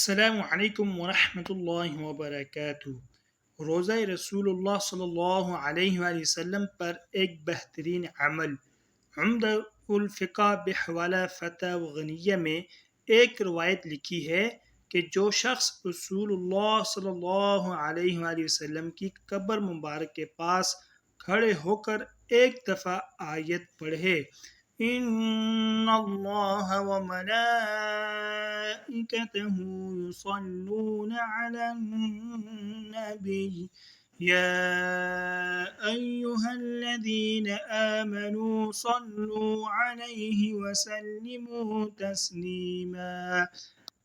السلام علیکم ورحمۃ اللہ وبرکاتہ۔ روزہ رسول اللہ صلی اللہ علیہ وآلہ وسلم پر ایک بہترین عمل۔ عمدہ الفقہ بحوالہ فتح و غنیہ میں ایک روایت لکھی ہے کہ جو شخص رسول اللہ صلی اللہ علیہ وآلہ وسلم کی قبر مبارک کے پاس کھڑے ہو کر ایک دفعہ آیت پڑھے، ان اللہ وملائکتہ یصلون علی النبی یا ایہا الذین آمنوا صلوا علیہ وسلموا تسلیما،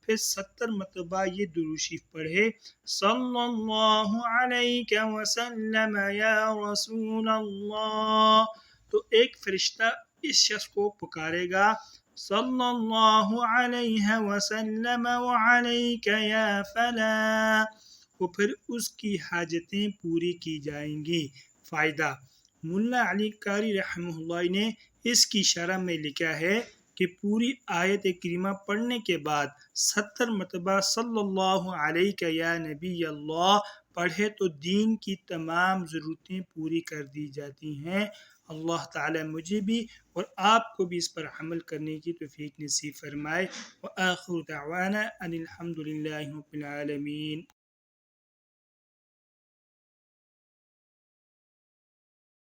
پھر 70 مرتبہ یہ درود شریف پڑھے، صلی اللہ علیہ وسلم یا رسول اللہ، تو ایک فرشتہ اس شخص کو پکارے گا، صلی اللہ علیہ وسلم وعلیک یا فلاں، اور پھر اس کی حاجتیں پوری کی جائیں گی۔ فائدہ: ملا علی قاری رحمہ اللہ نے اس کی شرح میں لکھا ہے کہ پوری آیت کریمہ پڑھنے کے بعد 70 مرتبہ صلی اللہ علیہ یا نبی اللہ پڑھے تو دین کی تمام ضرورتیں پوری کر دی جاتی ہیں۔ اللہ تعالی مجھے بھی اور آپ کو بھی اس پر عمل کرنے کی توفیق نصیب فرمائے۔ وآخر دعوانا ان الحمد للہ رب العالمین۔